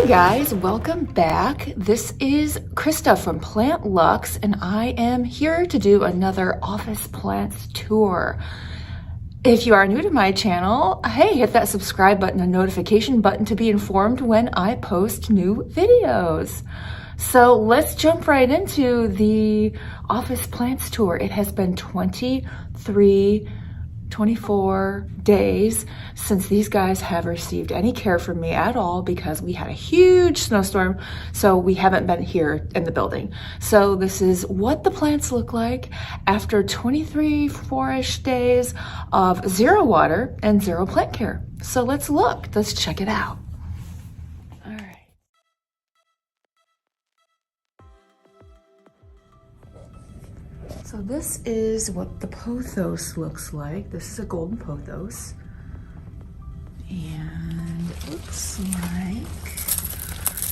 Guys, welcome back. This is Krista from PLANTluxxe, and I am here to do another Office Plants tour. If you are new to my channel, hey, hit that subscribe button and notification button to be informed when I post new videos. So let's jump right into the Office Plants tour. It has been 24 days since these guys have received any care from me at all because we had a huge snowstorm, so we haven't been here in the building. So this is what the plants look like after 4-ish days of zero water and zero plant care. So let's look, let's check it out. So this is what the pothos looks like. This is a golden pothos. And it looks like,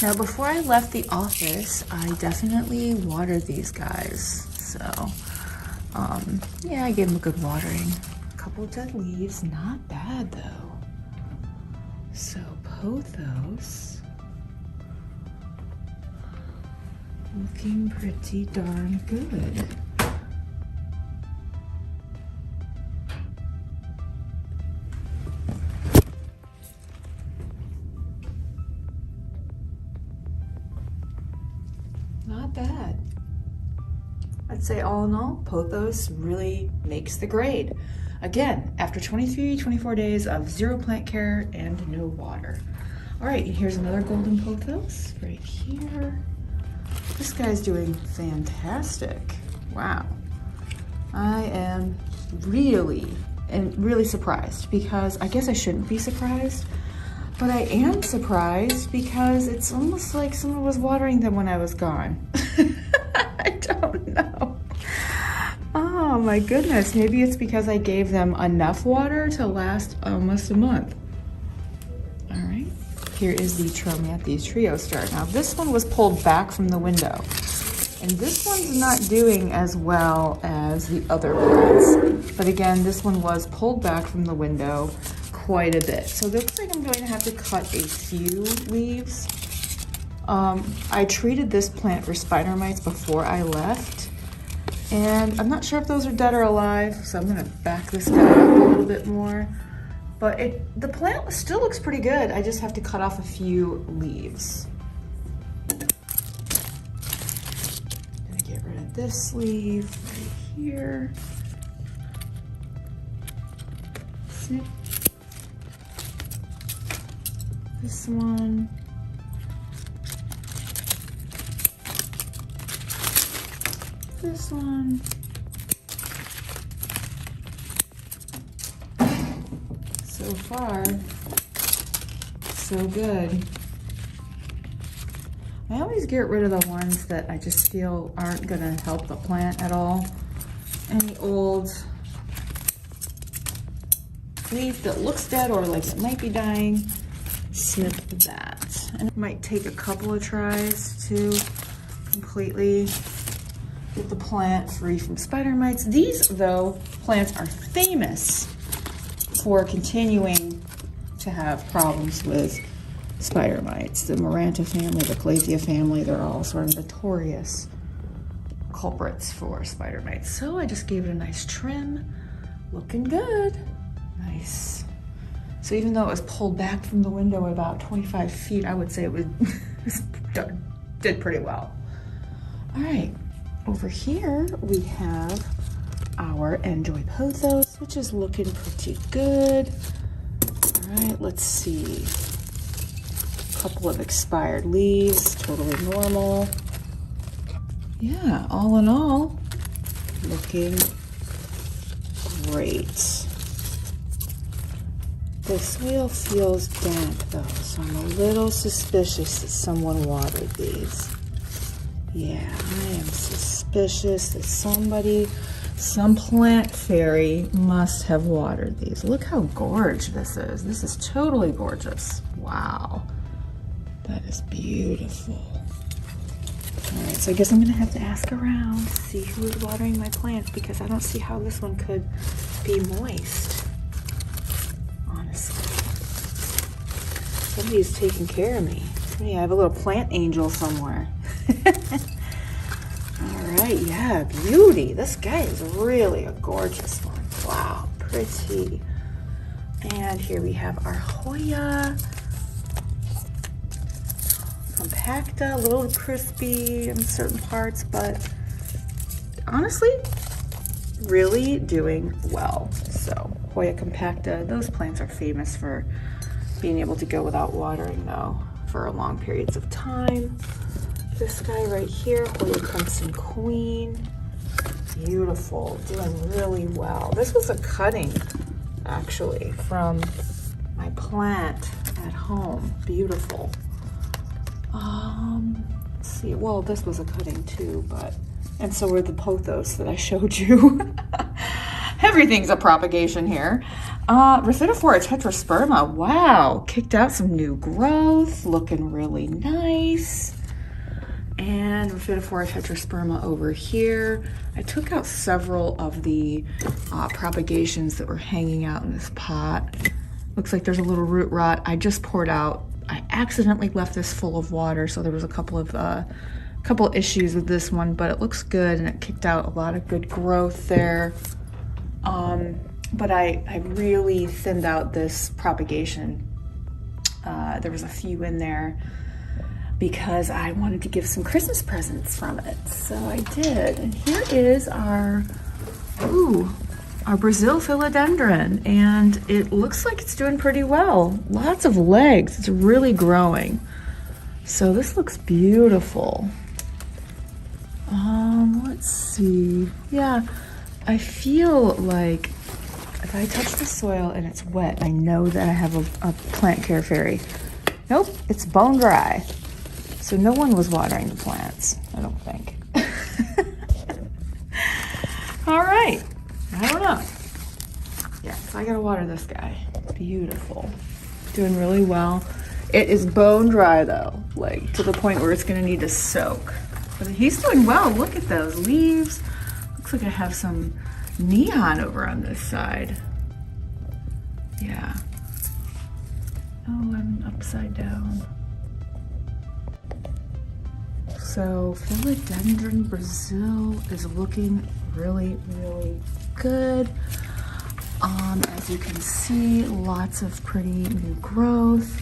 now before I left the office, I definitely watered these guys. So, yeah, I gave them a good watering. A couple dead leaves, not bad though. So pothos, looking pretty darn good. Not bad. I'd say all in all, pothos really makes the grade. Again, after 24 days of zero plant care and no water. All right, here's another golden pothos right here. This guy's doing fantastic. Wow. I am really surprised because I guess I shouldn't be surprised. But I am surprised because it's almost like someone was watering them when I was gone. I don't know. Oh my goodness, maybe it's because I gave them enough water to last almost a month. All right, here is the Tromathes Trio Star. Now this one was pulled back from the window. And this one's not doing as well as the other plants. But again, this one was pulled back from the window quite a bit. So it looks like I'm going to have to cut a few leaves. I treated this plant for spider mites before I left, and I'm not sure if those are dead or alive, so I'm gonna back this guy up a little bit more. But the plant still looks pretty good. I just have to cut off a few leaves. Gonna get rid of this leaf right here. Snip. This one. This one. So far, so good. I always get rid of the ones that I just feel aren't gonna help the plant at all. Any old leaf that looks dead or like it might be dying, snip that. And it might take a couple of tries to completely get the plant free from spider mites. These, though, plants are famous for continuing to have problems with spider mites. The Maranta family, the Calathea family, they're all sort of notorious culprits for spider mites. So I just gave it a nice trim. Looking good. Nice. So even though it was pulled back from the window about 25 feet, I would say it did pretty well. All right, over here we have our Enjoy Pothos, which is looking pretty good. All right, let's see. A couple of expired leaves, totally normal. Yeah, all in all, looking great. The soil feels damp though, so I'm a little suspicious that someone watered these. Yeah, I am suspicious that some plant fairy must have watered these. Look how gorgeous this is. This is totally gorgeous. Wow, that is beautiful. All right, so I guess I'm gonna have to ask around, see who is watering my plants, because I don't see how this one could be moist. Honestly, somebody's taking care of me. Yeah, I have a little plant angel somewhere. All right, yeah, beauty. This guy is really a gorgeous one. Wow, pretty. And here we have our Hoya compacta, a little crispy in certain parts, but honestly, really doing well. So Hoya compacta, those plants are famous for being able to go without watering though for long periods of time. This guy right here, Hoya Crimson Queen, beautiful, doing really well. This was a cutting actually from my plant at home, beautiful. Let's see, well, this was a cutting too, but, and so were the pothos that I showed you. Everything's a propagation here. Rhaphidophora tetrasperma, wow, kicked out some new growth, looking really nice. And Rhaphidophora tetrasperma over here. I took out several of the propagations that were hanging out in this pot. Looks like there's a little root rot. I just poured out, I accidentally left this full of water, so there was a couple issues with this one, but it looks good and it kicked out a lot of good growth there. But I really thinned out this propagation. There was a few in there because I wanted to give some Christmas presents from it. So I did. And here is our Brazil philodendron. And it looks like it's doing pretty well. Lots of legs. It's really growing. So this looks beautiful. Let's see. Yeah, I feel like if I touch the soil and it's wet, I know that I have a plant care fairy. Nope, it's bone dry. So no one was watering the plants, I don't think. All right, I don't know. Yeah, so I gotta water this guy. Beautiful, doing really well. It is bone dry though, like to the point where it's gonna need to soak. But he's doing well, look at those leaves. Looks like I have some neon over on this side. Yeah. Oh, I'm upside down. So Philodendron Brazil is looking really, really good. As you can see, lots of pretty new growth,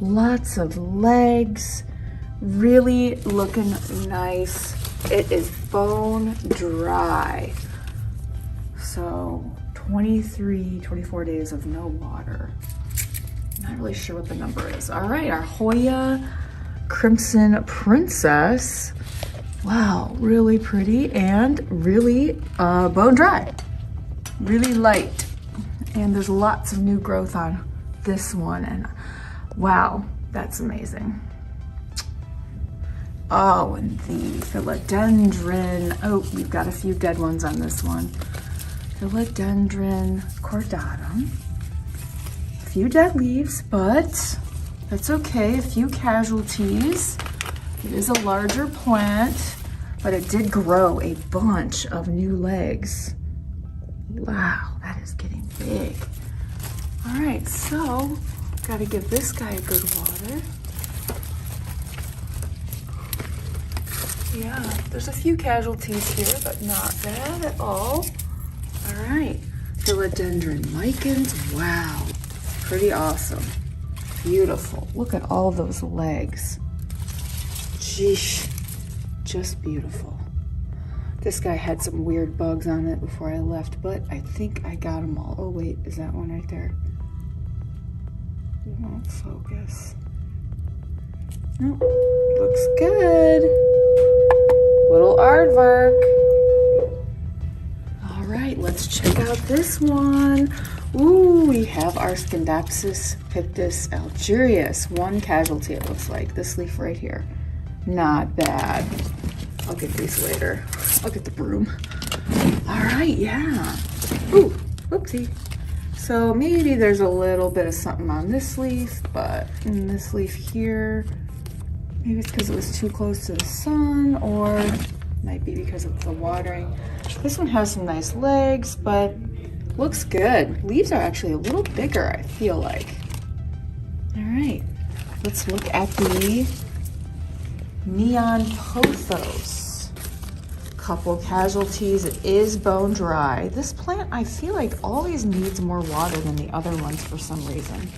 lots of legs, really looking nice. It is bone dry. So 24 days of no water. Not really sure what the number is. All right, our Hoya Crimson Princess. Wow, really pretty and really bone dry. Really light. And there's lots of new growth on this one. And wow, that's amazing. Oh, and the philodendron. Oh, we've got a few dead ones on this one. Philodendron cordatum. A few dead leaves, but that's okay. A few casualties. It is a larger plant, but it did grow a bunch of new legs. Wow, that is getting big. All right, so gotta give this guy a good water. Yeah, there's a few casualties here, but not bad at all. All right, philodendron lichens, wow, pretty awesome. Beautiful, look at all those legs. Sheesh, just beautiful. This guy had some weird bugs on it before I left, but I think I got them all. Oh wait, is that one right there? It won't focus. Nope, looks good. Little aardvark. All right, let's check out this one. Ooh, we have our Skindapsis pictus algerius. One casualty, it looks like. This leaf right here. Not bad. I'll get these later. I'll get the broom. All right, yeah. Ooh, whoopsie. So maybe there's a little bit of something on this leaf, but in this leaf here, maybe it's because it was too close to the sun, or might be because of the watering. This one has some nice legs, but looks good. Leaves are actually a little bigger, I feel like. All right, let's look at the neon pothos. Couple casualties. It is bone dry. This plant, I feel like, always needs more water than the other ones for some reason.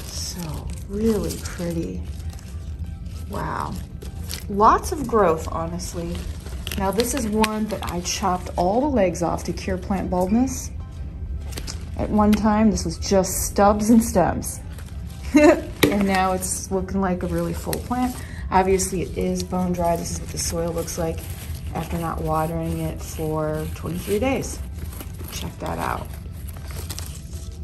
So really pretty. Wow. Lots of growth, honestly. Now this is one that I chopped all the legs off to cure plant baldness. At one time, this was just stubs and stems. And now it's looking like a really full plant. Obviously it is bone dry. This is what the soil looks like after not watering it for 23 days. Check that out.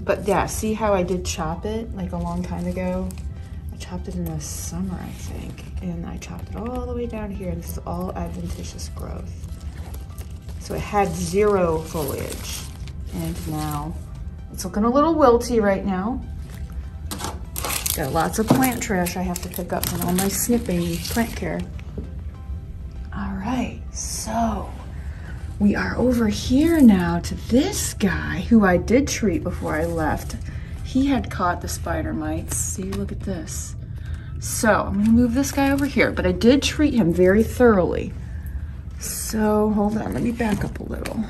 But yeah, see how I did chop it like a long time ago? I chopped it in the summer, I think. And I chopped it all the way down here. This is all adventitious growth. So it had 0 foliage. And now it's looking a little wilty right now. Got lots of plant trash I have to pick up from all my snipping plant care. All right, so we are over here now to this guy who I did treat before I left. He had caught the spider mites. See, look at this. So I'm gonna move this guy over here, but I did treat him very thoroughly. So hold on, let me back up a little.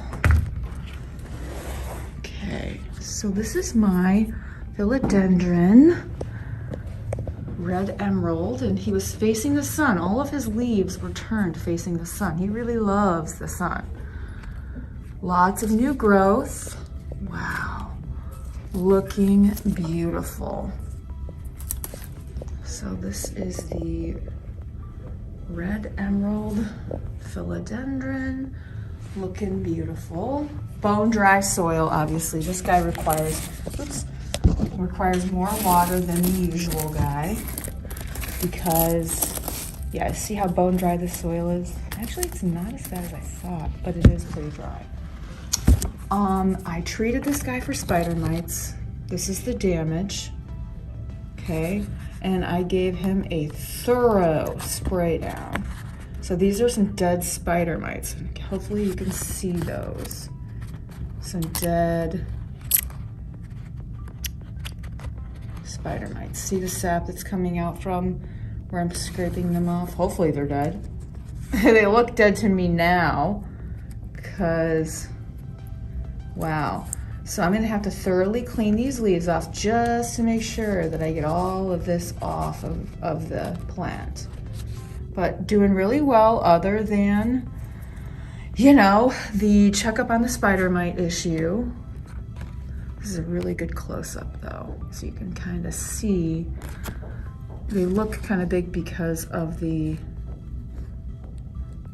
Okay, so this is my philodendron. Red emerald, and he was facing the sun. All of his leaves were turned facing the sun. He really loves the sun. Lots of new growth. Wow, looking beautiful. So this is the red emerald philodendron, looking beautiful. Bone dry soil, obviously. This guy requires more water than the usual guy because, yeah, see how bone dry the soil is? Actually, it's not as bad as I thought, but it is pretty dry. I treated this guy for spider mites. This is the damage, okay? And I gave him a thorough spray down. So these are some dead spider mites. Hopefully you can see those. Some dead spider mites. See the sap that's coming out from where I'm scraping them off? Hopefully they're dead. They look dead to me now because, wow. So I'm gonna have to thoroughly clean these leaves off just to make sure that I get all of this off of the plant. But doing really well other than, you know, the checkup on the spider mite issue. This is a really good close-up though, so you can kind of see. They look kind of big because of the,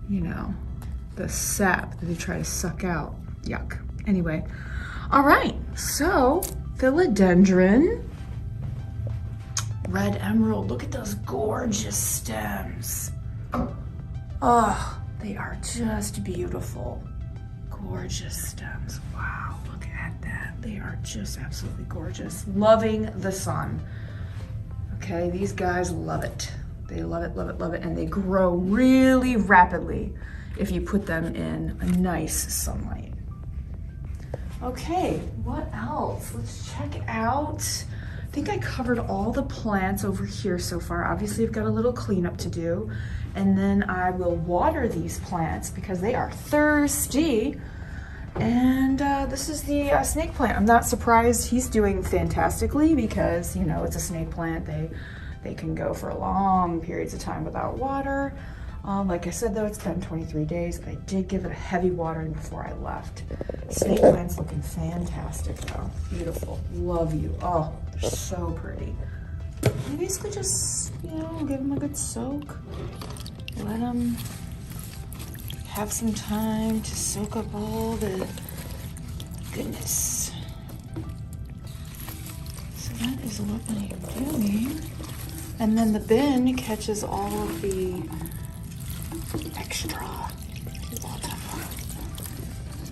you know, the sap that they try to suck out. Yuck. Anyway, all right, so philodendron, red emerald. Look at those gorgeous stems. Oh, they are just beautiful. Gorgeous stems. Wow, look at that. They are just absolutely gorgeous. Loving the sun. Okay, these guys love it. They love it, love it, love it, and they grow really rapidly if you put them in a nice sunlight. Okay, what else? Let's check out. I think I covered all the plants over here so far. Obviously, I've got a little cleanup to do, and then I will water these plants because they are thirsty. And this is the snake plant. I'm not surprised he's doing fantastically because, you know, it's a snake plant. They can go for long periods of time without water. Like I said, though, it's been 23 days. I did give it a heavy watering before I left. Snake plant's looking fantastic, though. Beautiful. Love you. Oh, they're so pretty. You basically just, you know, give them a good soak. Let them have some time to soak up all the goodness. So that is what I'm doing. And then the bin catches all of the extra water.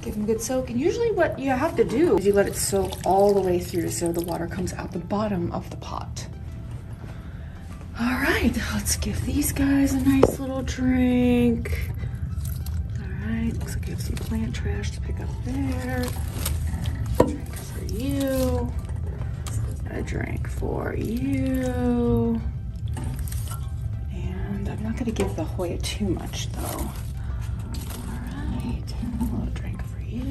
Give them a good soak. And usually what you have to do is you let it soak all the way through so the water comes out the bottom of the pot. All right, let's give these guys a nice little drink. All right, looks like I have some plant trash to pick up there. Drink for you. a drink for you. And I'm not going to give the Hoya too much though. All right, a little drink for you.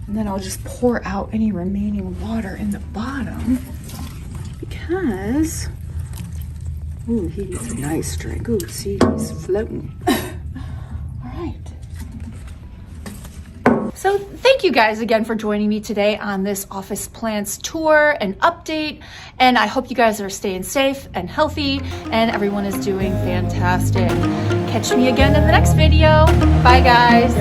And then I'll just pour out any remaining water in the bottom because, ooh, he needs a nice drink. Ooh, see, he's floating. All right. So thank you guys again for joining me today on this Office Plants tour and update. And I hope you guys are staying safe and healthy and everyone is doing fantastic. Catch me again in the next video. Bye guys.